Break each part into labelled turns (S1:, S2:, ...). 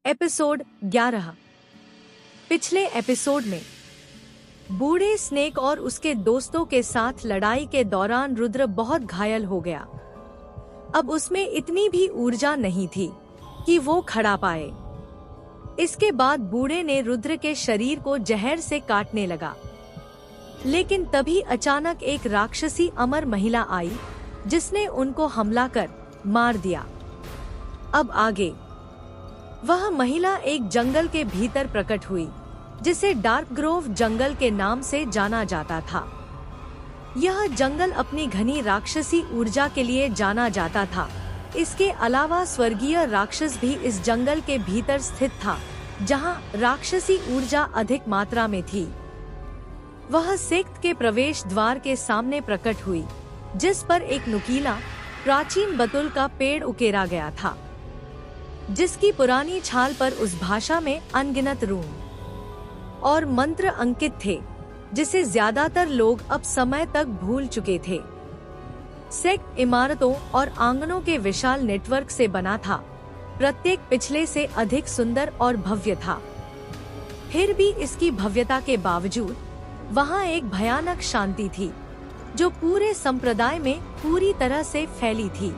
S1: Episode 11। पिछले episode में बूढ़े स्नेक और उसके दोस्तों के साथ लड़ाई के दौरान रुद्र बहुत घायल हो गया। अब उसमें इतनी भी ऊर्जा नहीं थी कि वो खड़ा पाए। इसके बाद बूढ़े ने रुद्र के शरीर को जहर से काटने लगा, लेकिन तभी अचानक एक राक्षसी अमर महिला आई जिसने उनको हमला कर मार दिया। अब आगे वह महिला एक जंगल के भीतर प्रकट हुई जिसे डार्क ग्रोव जंगल के नाम से जाना जाता था। यह जंगल अपनी घनी राक्षसी ऊर्जा के लिए जाना जाता था। इसके अलावा स्वर्गीय राक्षस भी इस जंगल के भीतर स्थित था, जहां राक्षसी ऊर्जा अधिक मात्रा में थी। वह सेक्ट के प्रवेश द्वार के सामने प्रकट हुई, जिस पर एक नुकीला प्राचीन बतुल का पेड़ उकेरा गया था, जिसकी पुरानी छाल पर उस भाषा में अनगिनत रूम और मंत्र अंकित थे, जिसे ज्यादातर लोग अब समय तक भूल चुके थे। सेक्ट इमारतों और आंगनों के विशाल नेटवर्क से बना था। प्रत्येक पिछले से अधिक सुंदर और भव्य था। फिर भी इसकी भव्यता के बावजूद वहाँ एक भयानक शांति थी, जो पूरे संप्रदाय में पूरी तरह से फैली थी।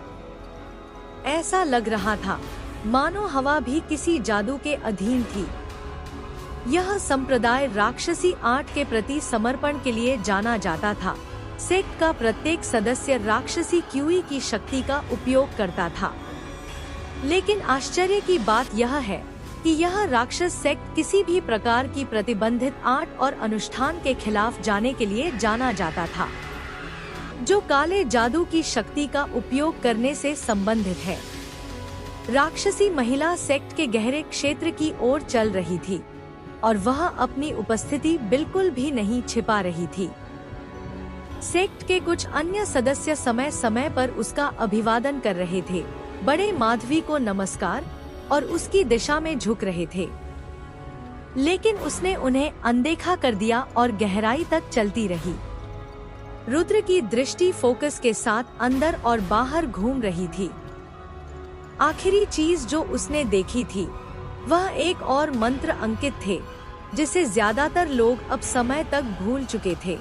S1: ऐसा लग रहा था मानो हवा भी किसी जादू के अधीन थी। यह संप्रदाय राक्षसी आर्ट के प्रति समर्पण के लिए जाना जाता था। सेक्ट का प्रत्येक सदस्य राक्षसी क्यूई की शक्ति का उपयोग करता था। लेकिन आश्चर्य की बात यह है कि यह राक्षस सेक्ट किसी भी प्रकार की प्रतिबंधित आर्ट और अनुष्ठान के खिलाफ जाने के लिए जाना जाता था, जो काले जादू की शक्ति का उपयोग करने से संबंधित है। राक्षसी महिला सेक्ट के गहरे क्षेत्र की ओर चल रही थी और वह अपनी उपस्थिति बिल्कुल भी नहीं छिपा रही थी। सेक्ट के कुछ अन्य सदस्य समय समय पर उसका अभिवादन कर रहे थे, बड़े माधवी को नमस्कार और उसकी दिशा में झुक रहे थे। लेकिन उसने उन्हें अनदेखा कर दिया और गहराई तक चलती रही। रुद्र की दृष्टि फोकस के साथ अंदर और बाहर घूम रही थी। आखिरी चीज जो उसने देखी थी वह एक और मंत्र अंकित थे, जिसे ज्यादातर लोग अब समय तक भूल चुके थे।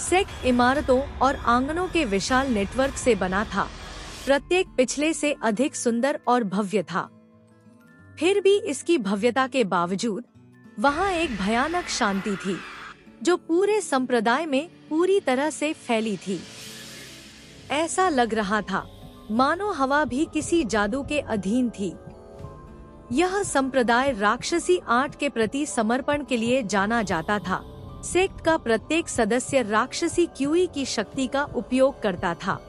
S1: सेक्ट इमारतों और आंगनों के विशाल नेटवर्क से बना था। प्रत्येक पिछले से अधिक सुंदर और भव्य था। फिर भी इसकी भव्यता के बावजूद वहाँ एक भयानक शांति थी, जो पूरे संप्रदाय में पूरी तरह से फैली थी। ऐसा लग रहा था मानो हवा भी किसी जादू के अधीन थी। यह संप्रदाय राक्षसी आर्ट के प्रति समर्पण के लिए जाना जाता था। सेक्ट का प्रत्येक सदस्य राक्षसी क्यूई की शक्ति का उपयोग करता था।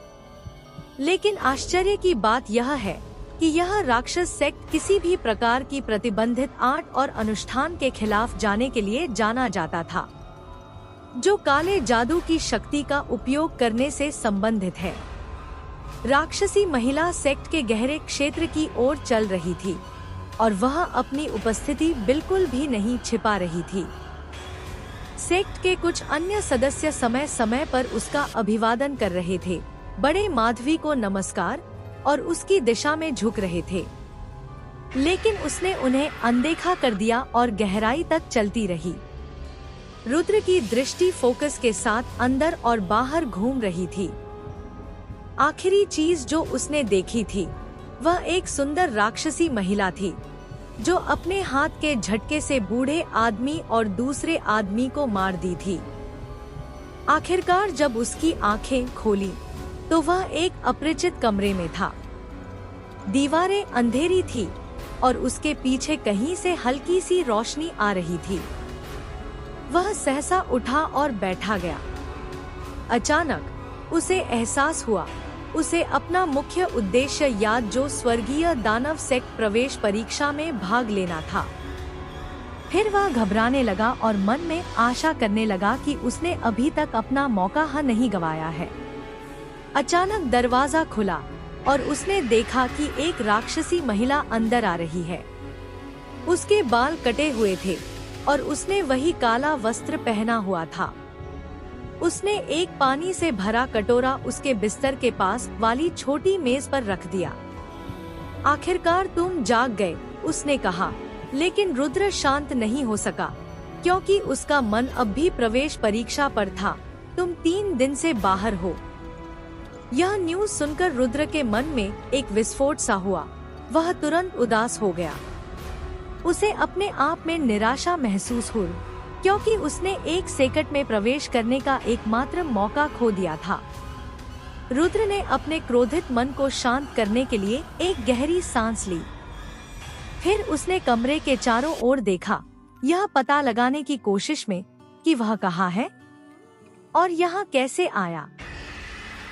S1: लेकिन आश्चर्य की बात यह है कि यह राक्षस सेक्ट किसी भी प्रकार की प्रतिबंधित आर्ट और अनुष्ठान के खिलाफ जाने के लिए जाना जाता था, जो काले जादू की शक्ति का उपयोग करने से संबंधित है। राक्षसी महिला सेक्ट के गहरे क्षेत्र की ओर चल रही थी और वह अपनी उपस्थिति बिल्कुल भी नहीं छिपा रही थी। सेक्ट के कुछ अन्य सदस्य समय समय पर उसका अभिवादन कर रहे थे, बड़े माधवी को नमस्कार और उसकी दिशा में झुक रहे थे। लेकिन उसने उन्हें अनदेखा कर दिया और गहराई तक चलती रही। रुद्र की दृष्टि फोकस के साथ अंदर और बाहर घूम रही थी। आखिरी चीज जो उसने देखी थी वह एक सुंदर राक्षसी महिला थी, जो अपने हाथ के झटके से बूढ़े आदमी और दूसरे आदमी को मार दी थी। आखिरकार जब उसकी आंखें खोली तो वह एक अपरिचित कमरे में था। दीवारें अंधेरी थी और उसके पीछे कहीं से हल्की सी रोशनी आ रही थी। वह सहसा उठा और बैठा गया। अचानक उसे एहसास हुआ उसे अपना मुख्य उद्देश्य याद, जो स्वर्गीय दानव सेक्ट प्रवेश परीक्षा में भाग लेना था। फिर वह घबराने लगा और मन में आशा करने लगा कि उसने अभी तक अपना मौका नहीं गंवाया है। अचानक दरवाजा खुला और उसने देखा कि एक राक्षसी महिला अंदर आ रही है। उसके बाल कटे हुए थे और उसने वही काला वस्त्र पहना हुआ था। उसने एक पानी से भरा कटोरा उसके बिस्तर के पास वाली छोटी मेज पर रख दिया। आखिरकार तुम जाग गए, उसने कहा, लेकिन रुद्र शांत नहीं हो सका, क्योंकि उसका मन अब भी प्रवेश परीक्षा पर था। तुम 3 दिन से बाहर हो। यह न्यूज़ सुनकर रुद्र के मन में एक विस्फोट सा हुआ। वह तुरंत उदास हो गया। उसे अपने आप में निराशा महसूस हुई, क्योंकि उसने 1 सेकंड में प्रवेश करने का एकमात्र मौका खो दिया था। रुद्र ने अपने क्रोधित मन को शांत करने के लिए एक गहरी सांस ली। फिर उसने कमरे के चारों ओर देखा, यह पता लगाने की कोशिश में कि वह कहाँ है और यहाँ कैसे आया।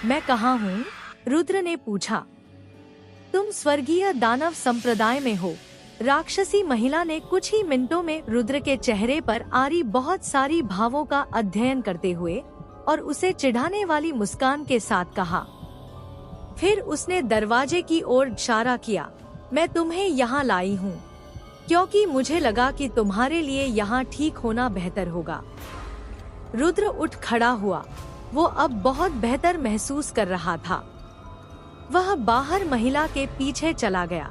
S1: मैं कहाँ हूँ? रुद्र ने पूछा। तुम स्वर्गीय दानव संप्रदाय में हो। राक्षसी महिला ने कुछ ही मिनटों में रुद्र के चेहरे पर आ रही बहुत सारी भावों का अध्ययन करते हुए और उसे चिढ़ाने वाली मुस्कान के साथ कहा। फिर उसने दरवाजे की ओर इशारा किया। मैं तुम्हें यहाँ लाई हूँ क्योंकि मुझे लगा कि तुम्हारे लिए यहाँ ठीक होना बेहतर होगा। रुद्र उठ खड़ा हुआ। वो अब बहुत बेहतर महसूस कर रहा था। वह बाहर महिला के पीछे चला गया।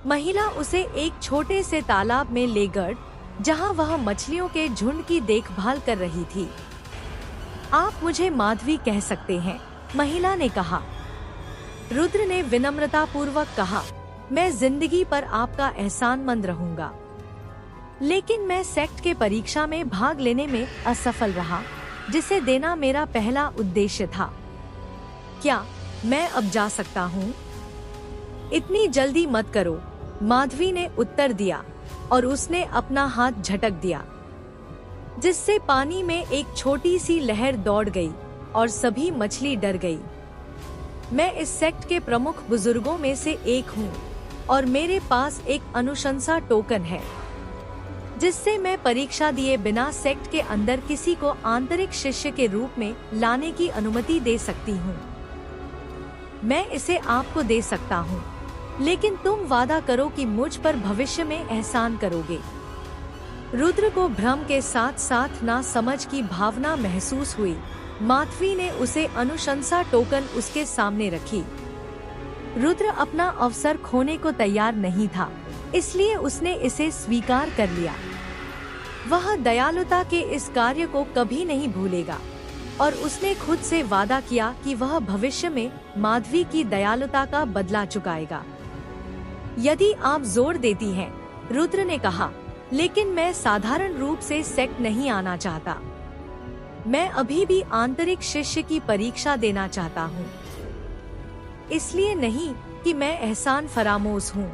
S1: महिला उसे एक छोटे से तालाब में ले गई, जहाँ वह मछलियों के झुंड की देखभाल कर रही थी। आप मुझे माधवी कह सकते हैं, महिला ने कहा। रुद्र ने विनम्रता पूर्वक कहा, मैं जिंदगी पर आपका एहसानमंद रहूंगा, लेकिन मैं सेक्ट के परीक्षा में भाग लेने में असफल रहा, जिसे देना मेरा पहला उद्देश्य था। क्या मैं अब जा सकता हूँ? इतनी जल्दी मत करो, माधवी ने उत्तर दिया और उसने अपना हाथ झटक दिया, जिससे पानी में एक छोटी सी लहर दौड़ गई और सभी मछली डर गई। मैं इस सेक्ट के प्रमुख बुजुर्गों में से एक हूँ और मेरे पास एक अनुशंसा टोकन है, जिससे मैं परीक्षा दिए बिना सेक्ट के अंदर किसी को आंतरिक शिष्य के रूप में लाने की अनुमति दे सकती हूँ। मैं इसे आपको दे सकता हूँ, लेकिन तुम वादा करो कि मुझ पर भविष्य में एहसान करोगे। रुद्र को भ्रम के साथ साथ ना समझ की भावना महसूस हुई। माधवी ने उसे अनुशंसा टोकन उसके सामने रखी। रुद्र अपना अवसर खोने को तैयार नहीं था, इसलिए उसने इसे स्वीकार कर लिया। वह दयालुता के इस कार्य को कभी नहीं भूलेगा और उसने खुद से वादा किया कि वह भविष्य में माधवी की दयालुता का बदला चुकाएगा। यदि आप जोर देती हैं, रुद्र ने कहा, लेकिन मैं साधारण रूप से सेक्ट नहीं आना चाहता। मैं अभी भी आंतरिक शिष्य की परीक्षा देना चाहता हूँ। इसलिए नहीं कि मैं एहसान फरामोश हूँ,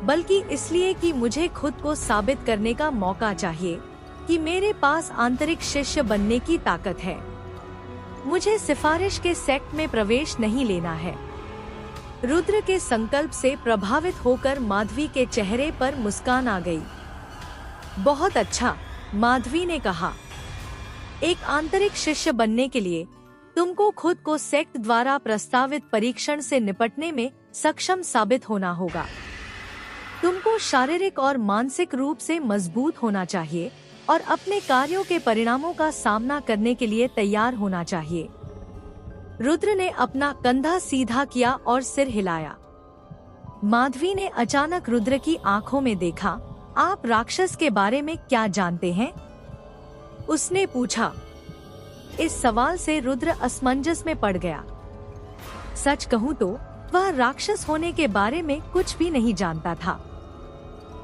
S1: बल्कि इसलिए कि मुझे खुद को साबित करने का मौका चाहिए कि मेरे पास आंतरिक शिष्य बनने की ताकत है। मुझे सिफारिश के सेक्ट में प्रवेश नहीं लेना है। रुद्र के संकल्प से प्रभावित होकर माधवी के चेहरे पर मुस्कान आ गई। बहुत अच्छा, माधवी ने कहा। एक आंतरिक शिष्य बनने के लिए तुमको खुद को सेक्ट द्वारा प्रस्तावित परीक्षण से निपटने में सक्षम साबित होना होगा। तुमको शारीरिक और मानसिक रूप से मजबूत होना चाहिए और अपने कार्यों के परिणामों का सामना करने के लिए तैयार होना चाहिए। रुद्र ने अपना कंधा सीधा किया और सिर हिलाया। माधवी ने अचानक रुद्र की आंखों में देखा। आप राक्षस के बारे में क्या जानते हैं? उसने पूछा। इस सवाल से रुद्र असमंजस में पड़ गया। सच कहूँ तो वह राक्षस होने के बारे में कुछ भी नहीं जानता था।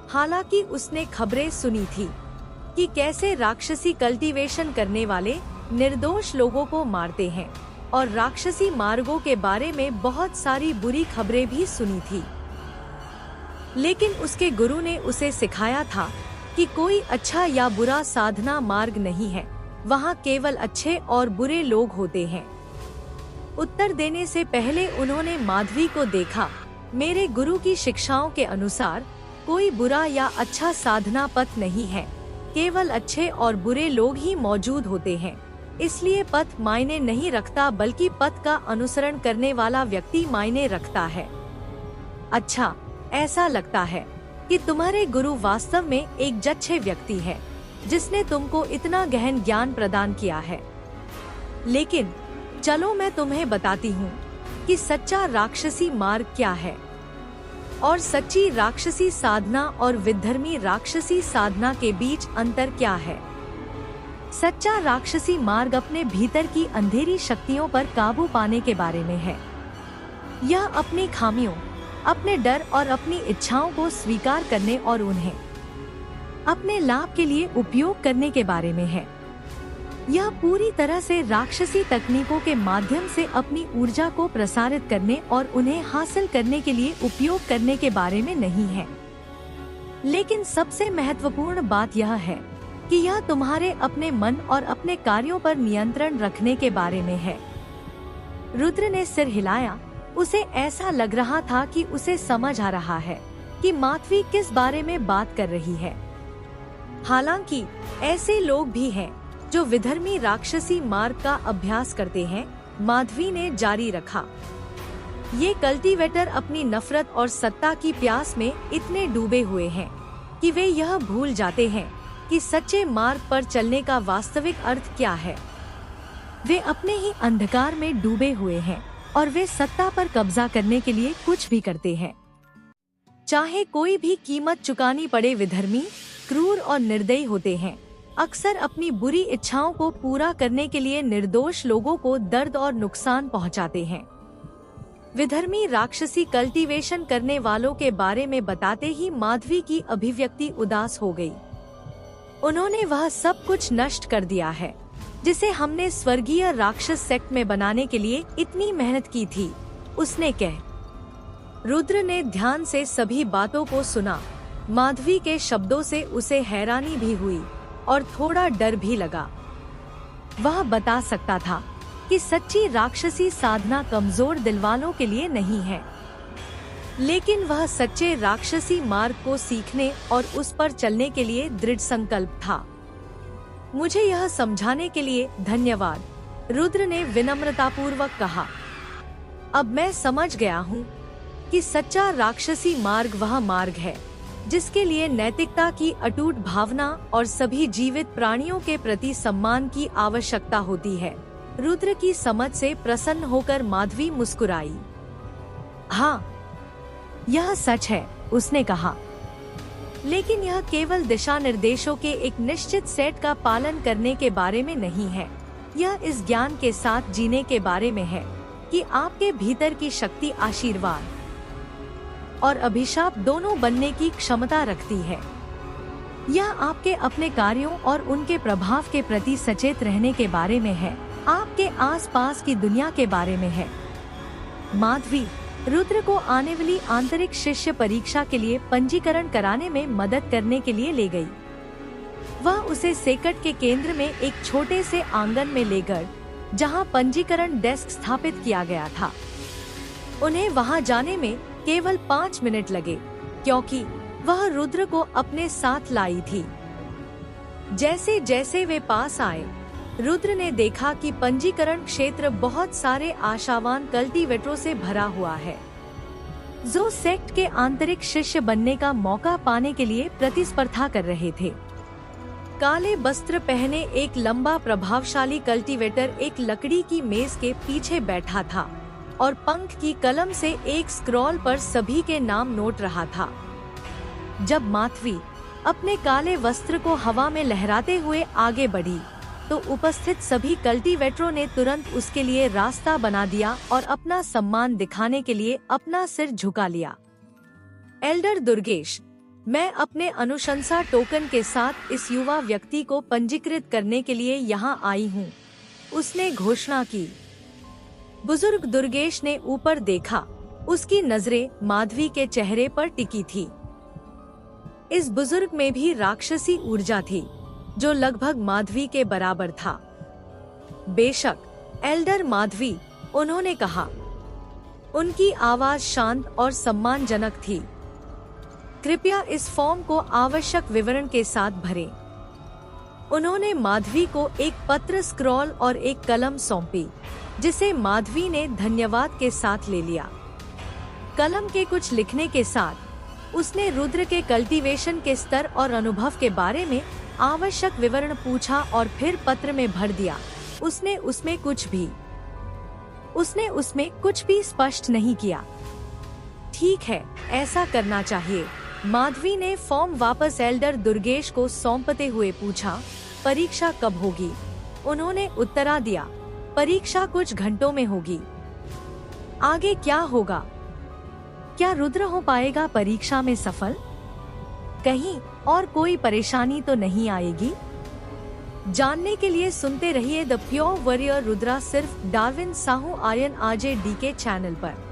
S1: हालांकि उसने खबरें सुनी थी कि कैसे राक्षसी कल्टीवेशन करने वाले निर्दोष लोगों को मारते हैं और राक्षसी मार्गों के बारे में बहुत सारी बुरी खबरें भी सुनी थी। लेकिन उसके गुरु ने उसे सिखाया था कि कोई अच्छा या बुरा साधना मार्ग नहीं है, वहाँ केवल अच्छे और बुरे लोग होते हैं। उत्तर देने से पहले उन्होंने माधवी को देखा। मेरे गुरु की शिक्षाओं के अनुसार कोई बुरा या अच्छा साधना पथ नहीं है, केवल अच्छे और बुरे लोग ही मौजूद होते हैं। इसलिए पथ मायने नहीं रखता, बल्कि पथ का अनुसरण करने वाला व्यक्ति मायने रखता है। अच्छा, ऐसा लगता है कि तुम्हारे गुरु वास्तव में एक जच्छे व्यक्ति है, जिसने तुमको इतना गहन ज्ञान प्रदान किया है। लेकिन चलो मैं तुम्हें बताती हूँ कि सच्चा राक्षसी मार्ग क्या है। और सच्ची राक्षसी साधना और विधर्मी राक्षसी साधना के बीच अंतर क्या है? सच्चा राक्षसी मार्ग अपने भीतर की अंधेरी शक्तियों पर काबू पाने के बारे में है। यह अपनी खामियों, अपने डर और अपनी इच्छाओं को स्वीकार करने और उन्हें अपने लाभ के लिए उपयोग करने के बारे में है। यह पूरी तरह से राक्षसी तकनीकों के माध्यम से अपनी ऊर्जा को प्रसारित करने और उन्हें हासिल करने के लिए उपयोग करने के बारे में नहीं है। लेकिन सबसे महत्वपूर्ण बात यह है कि यह तुम्हारे अपने मन और अपने कार्यों पर नियंत्रण रखने के बारे में है। रुद्र ने सिर हिलाया। उसे ऐसा लग रहा था कि उसे समझ आ रहा है कि माधवी किस बारे में बात कर रही है। हालांकि ऐसे लोग भी हैं जो विधर्मी राक्षसी मार्ग का अभ्यास करते हैं, माधवी ने जारी रखा। ये कल्टीवेटर अपनी नफरत और सत्ता की प्यास में इतने डूबे हुए हैं कि वे यह भूल जाते हैं कि सच्चे मार्ग पर चलने का वास्तविक अर्थ क्या है। वे अपने ही अंधकार में डूबे हुए हैं और वे सत्ता पर कब्जा करने के लिए कुछ भी करते हैं, चाहे कोई भी कीमत चुकानी पड़े। विधर्मी क्रूर और निर्दयी होते हैं, अक्सर अपनी बुरी इच्छाओं को पूरा करने के लिए निर्दोष लोगों को दर्द और नुकसान पहुंचाते हैं। विधर्मी राक्षसी कल्टीवेशन करने वालों के बारे में बताते ही माधवी की अभिव्यक्ति उदास हो गई। उन्होंने वह सब कुछ नष्ट कर दिया है जिसे हमने स्वर्गीय राक्षस सेक्ट में बनाने के लिए इतनी मेहनत की थी, उसने कहा। रुद्र ने ध्यान से सभी बातों को सुना। माधवी के शब्दों से उसे हैरानी भी हुई और थोड़ा डर भी लगा। वह बता सकता था कि सच्ची राक्षसी साधना कमजोर दिल वालों के लिए नहीं है, लेकिन वह सच्चे राक्षसी मार्ग को सीखने और उस पर चलने के लिए दृढ़ संकल्प था। मुझे यह समझाने के लिए धन्यवाद, रुद्र ने विनम्रतापूर्वक कहा। अब मैं समझ गया हूँ कि सच्चा राक्षसी मार्ग वह मार्ग है जिसके लिए नैतिकता की अटूट भावना और सभी जीवित प्राणियों के प्रति सम्मान की आवश्यकता होती है। रुद्र की समझ से प्रसन्न होकर माधवी मुस्कुराई। हाँ, यह सच है, उसने कहा, लेकिन यह केवल दिशा निर्देशों के एक निश्चित सेट का पालन करने के बारे में नहीं है। यह इस ज्ञान के साथ जीने के बारे में है कि आपके भीतर की शक्ति आशीर्वाद और अभिशाप दोनों बनने की क्षमता रखती है। यह आपके अपने कार्यों और उनके प्रभाव के प्रति सचेत रहने के बारे में है, आपके आसपास की दुनिया के बारे में है। माधवी रुद्र को आने वाली आंतरिक शिष्य परीक्षा के लिए पंजीकरण कराने में मदद करने के लिए ले गई। वह उसे सेकट के केंद्र में एक छोटे से आंगन में ले गई जहां पंजीकरण डेस्क स्थापित किया गया था। उन्हें वहां जाने में केवल 5 मिनट लगे क्योंकि वह रुद्र को अपने साथ लाई थी। जैसे जैसे वे पास आए, रुद्र ने देखा कि पंजीकरण क्षेत्र बहुत सारे आशावान कल्टीवेटरों से भरा हुआ है जो सेक्ट के आंतरिक शिष्य बनने का मौका पाने के लिए प्रतिस्पर्धा कर रहे थे। काले वस्त्र पहने एक लंबा प्रभावशाली कल्टीवेटर एक लकड़ी की मेज के पीछे बैठा था और पंख की कलम से एक स्क्रॉल पर सभी के नाम नोट रहा था। जब माधवी अपने काले वस्त्र को हवा में लहराते हुए आगे बढ़ी तो उपस्थित सभी कल्टीवेटरों ने तुरंत उसके लिए रास्ता बना दिया और अपना सम्मान दिखाने के लिए अपना सिर झुका लिया। एल्डर दुर्गेश, मैं अपने अनुशंसा टोकन के साथ इस युवा व्यक्ति को पंजीकृत करने के लिए यहाँ आई हूँ, उसने घोषणा की। बुजुर्ग दुर्गेश ने ऊपर देखा। उसकी नजरें माधवी के चेहरे पर टिकी थी। इस बुजुर्ग में भी राक्षसी ऊर्जा थी जो लगभग माधवी के बराबर था। बेशक, एल्डर माधवी, उन्होंने कहा। उनकी आवाज शांत और सम्मानजनक थी। कृपया इस फॉर्म को आवश्यक विवरण के साथ भरें। उन्होंने माधवी को एक पत्र, स्क्रॉल और एक कलम सौंपी जिसे माधवी ने धन्यवाद के साथ ले लिया। कलम के कुछ लिखने के साथ उसने रुद्र के कल्टीवेशन के स्तर और अनुभव के बारे में आवश्यक विवरण पूछा और फिर पत्र में भर दिया। उसने उसमें कुछ भी स्पष्ट नहीं किया। ठीक है, ऐसा करना चाहिए। माधवी ने फॉर्म वापस एल्डर दुर्गेश को सौंपते हुए पूछा, परीक्षा कब होगी? उन्होंने उत्तरा दिया, परीक्षा कुछ घंटों में होगी। आगे क्या होगा? क्या रुद्र हो पाएगा परीक्षा में सफल? कहीं और कोई परेशानी तो नहीं आएगी? जानने के लिए सुनते रहिए द प्योर वॉरियर रुद्रा, सिर्फ Darwin Sahu Aryan RJDK channel पर।